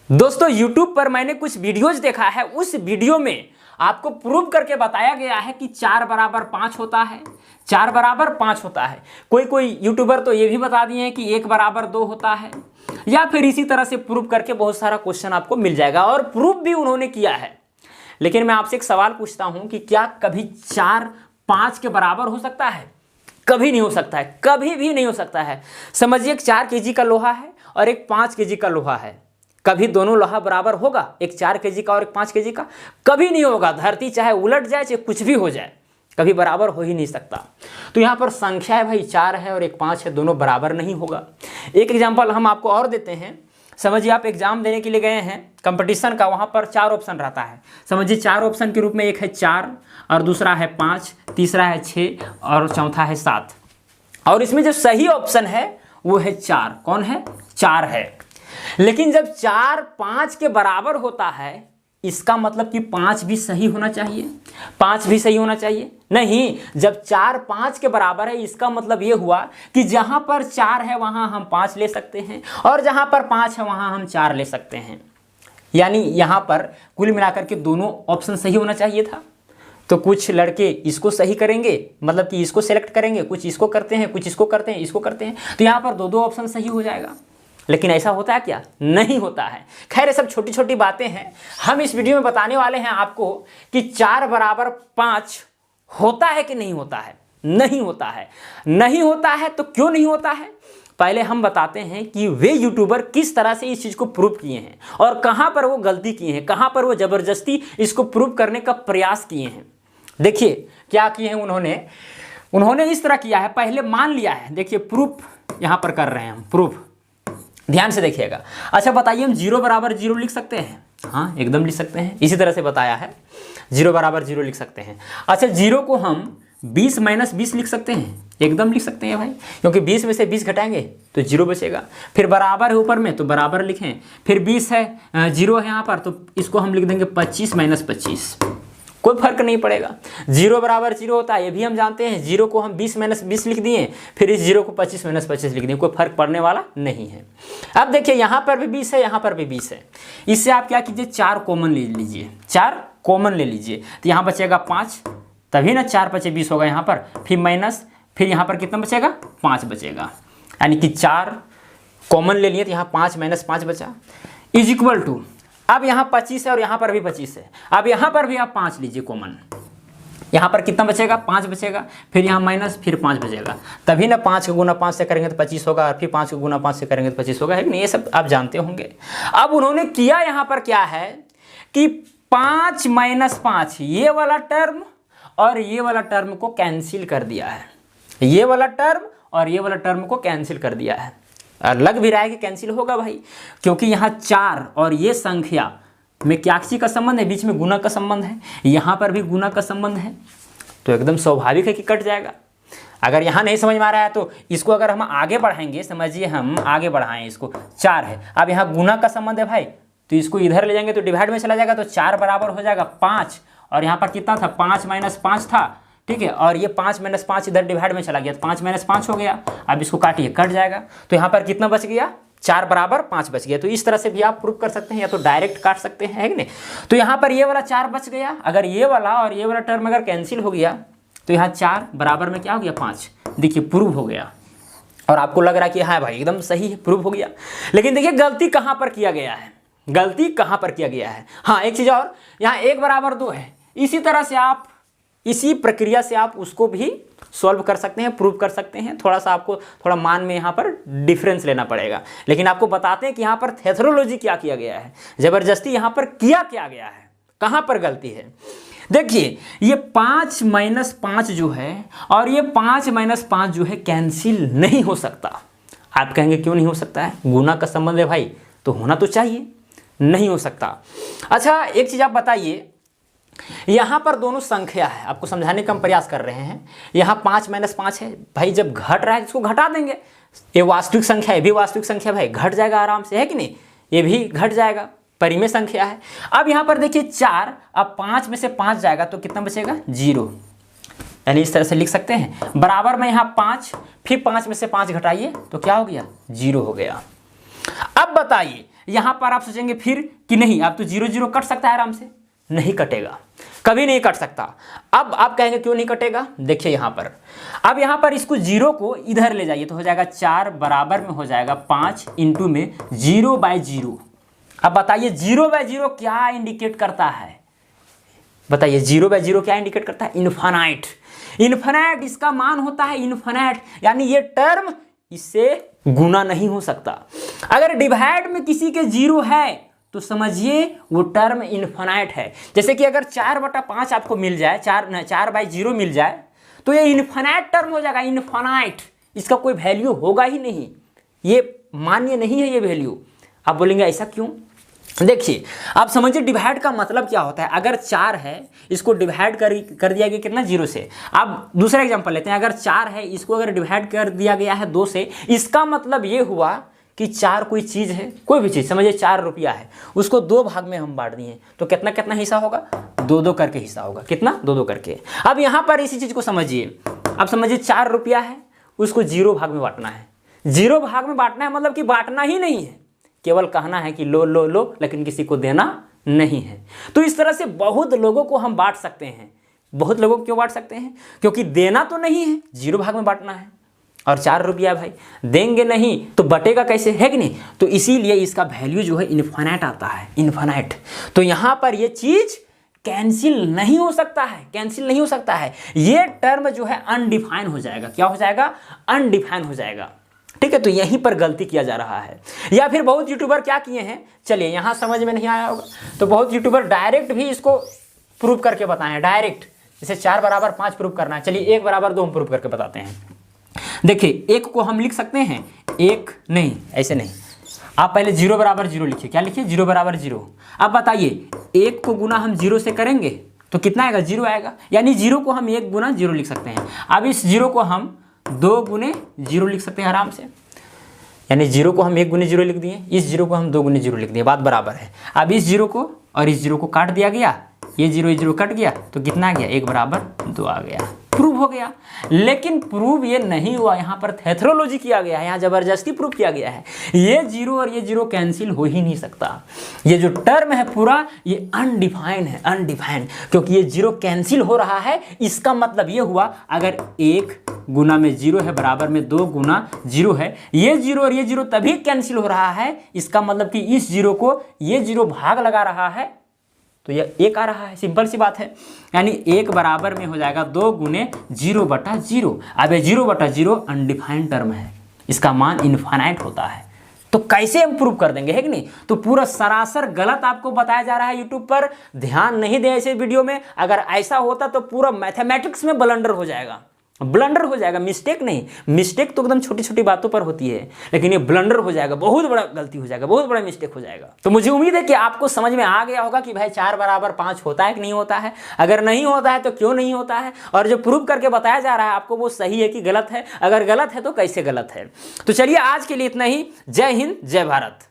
दोस्तों YouTube पर मैंने कुछ वीडियोज देखा है, उस वीडियो में आपको प्रूव करके बताया गया है कि 4 बराबर 5 होता है, 4 बराबर 5 होता है। कोई यूट्यूबर तो ये भी बता दिए हैं कि 1 बराबर 2 होता है, या फिर इसी तरह से प्रूव करके बहुत सारा क्वेश्चन आपको मिल जाएगा और प्रूव भी उन्होंने किया है। लेकिन मैं आपसे एक सवाल पूछता हूं कि क्या कभी 4 5 के बराबर हो सकता है? कभी नहीं हो सकता है, कभी भी नहीं हो सकता है। समझिए एक 4 kg का लोहा है और एक 5 kg का लोहा है, कभी दोनों लोहा बराबर होगा? एक 4 kg का और एक 5 kg का? कभी नहीं होगा। धरती चाहे उलट जाए चाहे कुछ भी हो जाए, कभी बराबर हो ही नहीं सकता। तो यहाँ पर संख्या है भाई 4 है और एक 5 है, दोनों बराबर नहीं होगा। एक एग्जाम्पल हम आपको और देते हैं। समझिए आप एग्जाम देने के लिए गए हैं कंपटीशन का, वहाँ पर 4 ऑप्शन रहता है। समझिए 4 ऑप्शन के रूप में एक है 4 और दूसरा है 5, तीसरा है 6 और चौथा है 7। और इसमें जो सही ऑप्शन है वो है 4। कौन है? 4 है। लेकिन जब 4 5 के बराबर होता है, इसका मतलब कि 5 भी सही होना चाहिए, 5 भी सही होना चाहिए। नहीं, जब 4 5 के बराबर है, इसका मतलब ये हुआ कि जहां पर 4 है वहां हम 5 ले सकते हैं और जहां पर 5 है वहां हम 4 ले सकते हैं। यानी यहां पर कुल मिलाकर के दोनों ऑप्शन सही होना चाहिए था। तो कुछ लड़के इसको सही करेंगे, मतलब कि इसको सेलेक्ट करेंगे, कुछ इसको करते हैं, कुछ इसको करते हैं, इसको करते हैं, तो यहाँ पर दो ऑप्शन सही हो जाएगा। लेकिन ऐसा होता है क्या? नहीं होता है। खैर ये सब छोटी छोटी बातें हैं। हम इस वीडियो में बताने वाले हैं आपको कि 4 बराबर 5 होता है कि नहीं होता है। नहीं होता है। नहीं होता है तो क्यों नहीं होता है, पहले हम बताते हैं कि वे यूट्यूबर किस तरह से इस चीज़ को प्रूव किए हैं और कहाँ पर वो गलती किए हैं, कहाँ पर वो ज़बरदस्ती इसको प्रूव करने का प्रयास किए हैं। देखिए क्या किए हैं उन्होंने इस तरह किया है। पहले मान लिया है, देखिए प्रूफ यहाँ पर कर रहे हैं हम, प्रूफ ध्यान से देखिएगा। अच्छा बताइए, हम 0 बराबर 0 लिख सकते हैं? हाँ एकदम लिख सकते हैं, इसी तरह से बताया है, 0 बराबर 0 लिख सकते हैं। अच्छा 0 को हम 20 - 20 लिख सकते हैं? एकदम लिख सकते हैं भाई, क्योंकि 20 में से 20 घटाएंगे तो 0 बचेगा। फिर बराबर है ऊपर में तो बराबर लिखें, फिर 20 है, 0 है यहाँ पर, तो इसको हम लिख देंगे 25 - 25, कोई फर्क नहीं पड़ेगा। 0 बराबर 0 होता है, ये भी हम जानते हैं। 0 को हम 20 - 20 लिख दिए, फिर इस 0 को 25 - 25 लिख दिए, कोई फर्क पड़ने वाला नहीं है। अब देखिए यहाँ पर भी 20 है, यहाँ पर भी 20 है। इससे आप क्या कीजिए, 4 कॉमन ले लीजिए, 4 कॉमन ले लीजिए, तो यहाँ बचेगा 5, तभी ना 4 × 5 = 20 होगा यहाँ पर, फिर माइनस, फिर यहाँ पर कितना बचेगा? 5 बचेगा। यानी कि 4 कॉमन ले लिए तो यहाँ 5 - 5 बचा, इज इक्वल टू, अब यहाँ 25 है और यहाँ पर भी 25 है, अब यहाँ पर भी आप 5 लीजिए कॉमन, यहाँ पर कितना बचेगा? 5 बचेगा, फिर यहाँ माइनस, फिर 5 बचेगा, तभी ना 5 का गुना 5 से करेंगे तो 25 होगा, और फिर 5 का गुना 5 से करेंगे तो 25 होगा, है कि नहीं? ये सब आप जानते होंगे। अब उन्होंने किया यहाँ पर क्या है कि 5 - 5 ये वाला टर्म और ये वाला टर्म को कैंसिल कर दिया है, ये वाला टर्म और ये वाला टर्म को कैंसिल कर दिया है। लग भी रहा है कि कैंसिल होगा भाई, क्योंकि यहाँ 4 और ये संख्या में क्या चीज़ का संबंध है? बीच में गुना का संबंध है, यहाँ पर भी गुना का संबंध है, तो एकदम स्वाभाविक है कि कट जाएगा। अगर यहाँ नहीं समझ में आ रहा है तो इसको अगर हम आगे बढ़ाएंगे, समझिए हम आगे बढ़ाएं इसको, 4 है, अब यहाँ गुना का संबंध है भाई, तो इसको इधर ले जाएंगे तो डिवाइड में चला जाएगा, तो 4 बराबर हो जाएगा 5, और यहाँ पर कितना था? 5 - 5 था, ठीक है, और ये 5 - 5 इधर डिवाइड में चला गया, तो 5 - 5 हो गया। अब इसको काटिए, कट जाएगा, तो यहाँ पर कितना बच गया? 4 बराबर 5 बच गया। तो इस तरह से भी आप प्रूफ कर सकते हैं, या तो डायरेक्ट काट सकते हैं, है कि नहीं? तो यहाँ पर ये वाला 4 बच गया। अगर ये वाला और ये वाला टर्म अगर कैंसिल हो गया तो यहाँ 4 बराबर में क्या हो गया? 5। देखिए प्रूफ हो गया, और आपको लग रहा है कि हाँ भाई एकदम सही है, प्रूफ हो गया। लेकिन देखिए गलती कहाँ पर किया गया है, गलती कहाँ पर किया गया है। हाँ एक चीज़ और, यहाँ 1 बराबर 2 है, इसी तरह से आप, इसी प्रक्रिया से आप उसको भी सॉल्व कर सकते हैं, प्रूव कर सकते हैं। थोड़ा सा आपको थोड़ा मान में यहाँ पर डिफरेंस लेना पड़ेगा, लेकिन आपको बताते हैं कि यहाँ पर थेथरोलॉजी क्या किया गया है, ज़बरदस्ती यहाँ पर किया क्या गया है, कहाँ पर गलती है। देखिए ये 5 - 5 जो है और ये 5 - 5 जो है कैंसिल नहीं हो सकता। आप कहेंगे क्यों नहीं हो सकता है? गुना का संबंध है भाई, तो होना तो चाहिए, नहीं हो सकता। अच्छा एक चीज़ आप बताइए, यहाँ पर दोनों संख्या है, आपको समझाने का हम प्रयास कर रहे हैं। यहाँ 5 - 5 है भाई, जब घट रहा है इसको घटा देंगे, ये वास्तविक संख्या है, ये भी वास्तविक संख्या भाई, घट जाएगा आराम से, है कि नहीं? ये भी घट जाएगा, परिमेय संख्या है। अब यहाँ पर देखिए 4, अब 5 में से 5 जाएगा तो कितना बचेगा? 0। यानी इस तरह से लिख सकते हैं, बराबर में यहाँ 5, फिर 5 में से 5 घटाइए तो क्या हो गया? 0 हो गया। अब बताइए, यहां पर आप सोचेंगे फिर कि नहीं आप तो 0 0 कट सकता है आराम से, नहीं कटेगा, कभी नहीं कट सकता। अब आप कहेंगे क्यों नहीं कटेगा, देखिए यहां पर, अब यहां पर इसको 0 को इधर ले जाइए तो हो जाएगा 4 बराबर में हो जाएगा 5 इंटू में 0/0। अब बताइए 0/0 क्या इंडिकेट करता है, बताइए 0/0 क्या इंडिकेट करता है, इन्फिनाइट। इन्फिनाइट इसका मान होता है इन्फिनाइट, यानी ये टर्म इससे गुना नहीं हो सकता। अगर डिवाइड में किसी के 0 है तो समझिए वो टर्म इन्फिनाइट है। जैसे कि अगर 4/5 आपको मिल जाए, 4/0 मिल जाए तो ये इन्फिनाइट टर्म हो जाएगा, इन्फिनाइट, इसका कोई वैल्यू होगा ही नहीं, ये मान्य नहीं है ये वैल्यू। आप बोलेंगे ऐसा क्यों, देखिए आप समझिए डिवाइड का मतलब क्या होता है। अगर 4 है इसको डिवाइड कर दिया गया कितना, 0 से। अब दूसरा एग्जांपल लेते हैं, अगर 4 है इसको अगर डिवाइड कर दिया गया है 2 से, इसका मतलब ये हुआ कि 4 कोई चीज़ है, कोई भी चीज़, समझिए 4 रुपया है, उसको 2 भाग में हम बांट दिए तो कितना कितना हिस्सा होगा, 2-2 करके हिस्सा होगा, कितना 2-2 करके। अब यहाँ पर इसी चीज़ को समझिए, अब समझिए 4 रुपया है, उसको 0 भाग में बांटना है, 0 भाग में बांटना है मतलब कि बांटना ही नहीं है, केवल कहना है कि लो लो लो, लेकिन किसी को देना नहीं है। तो इस तरह से बहुत लोगों को हम बांट सकते हैं। बहुत लोगों को क्यों बांट सकते हैं, क्योंकि देना तो नहीं है, 0 भाग में बांटना है, और 4 रुपया भाई देंगे नहीं तो बटेगा कैसे, है कि नहीं। तो इसीलिए इसका वैल्यू जो है इन्फिनाइट आता है, इन्फिनाइट। तो यहाँ पर ये चीज कैंसिल नहीं हो सकता है, कैंसिल नहीं हो सकता है, ये टर्म जो है अनडिफाइन हो जाएगा। क्या हो जाएगा, अनडिफाइन हो जाएगा, ठीक है। तो यहीं पर गलती किया जा रहा है। या फिर बहुत यूट्यूबर क्या किए हैं, चलिए यहाँ समझ में नहीं आया होगा तो बहुत यूट्यूबर डायरेक्ट भी इसको प्रूव करके बताए हैं, डायरेक्ट। जैसे 4/5 प्रूव करना है, चलिए 1/2 हम प्रूव करके बताते हैं। देखिए 1 को हम लिख सकते हैं, 1 नहीं, ऐसे नहीं, आप पहले 0/0 लिखिए। क्या लिखिए, 0/0। अब बताइए 1 को गुना हम 0 से करेंगे तो कितना आएगा, 0 आएगा, यानी 0 को हम 1 गुना 0 लिख सकते हैं। अब इस 0 को हम 2 गुने 0 लिख सकते हैं आराम से, यानी 0 को हम 1 गुने 0 लिख दिए, इस 0 को हम 2 गुने 0 लिख दिए, बात बराबर है। अब इस 0 को और इस 0 को काट दिया गया, ये 0 कट गया तो कितना आ गया, 1/2 आ गया, प्रूव हो गया। लेकिन प्रूव ये नहीं हुआ, यहाँ पर थेथरोलॉजी किया गया है, यहाँ जबरदस्ती प्रूव किया गया है। ये 0 और ये 0 कैंसिल हो ही नहीं सकता। ये जो टर्म है पूरा ये अनडिफाइंड है, अनडिफाइंड, क्योंकि ये 0 कैंसिल हो रहा है। इसका मतलब ये हुआ अगर 1 गुना में 0 है बराबर में 2 गुना 0 है, ये 0 और ये 0 तभी कैंसिल हो रहा है। इसका मतलब कि इस 0 को ये 0 भाग लगा रहा है तो यह 1 आ रहा है, सिंपल सी बात है। यानी 1 बराबर में हो जाएगा 2 गुने 0/0। अब ये 0/0 अनडिफाइंड टर्म है, इसका मान इनफाइनाइट होता है। तो कैसे हम प्रूव कर देंगे, है कि नहीं। तो पूरा सरासर गलत आपको बताया जा रहा है यूट्यूब पर, ध्यान नहीं दें ऐसे वीडियो में। अगर ऐसा होता तो पूरा मैथमेटिक्स में ब्लंडर हो जाएगा, ब्लंडर हो जाएगा, मिस्टेक नहीं। मिस्टेक तो एकदम छोटी छोटी बातों पर होती है, लेकिन ये ब्लंडर हो जाएगा, बहुत बड़ा गलती हो जाएगा, बहुत बड़ा मिस्टेक हो जाएगा। तो मुझे उम्मीद है कि आपको समझ में आ गया होगा कि भाई 4/5 होता है कि नहीं होता है। अगर नहीं होता है तो क्यों नहीं होता है, और जो प्रूव करके बताया जा रहा है आपको वो सही है कि गलत है, अगर गलत है तो कैसे गलत है। तो चलिए आज के लिए इतना ही। जय हिंद, जय भारत।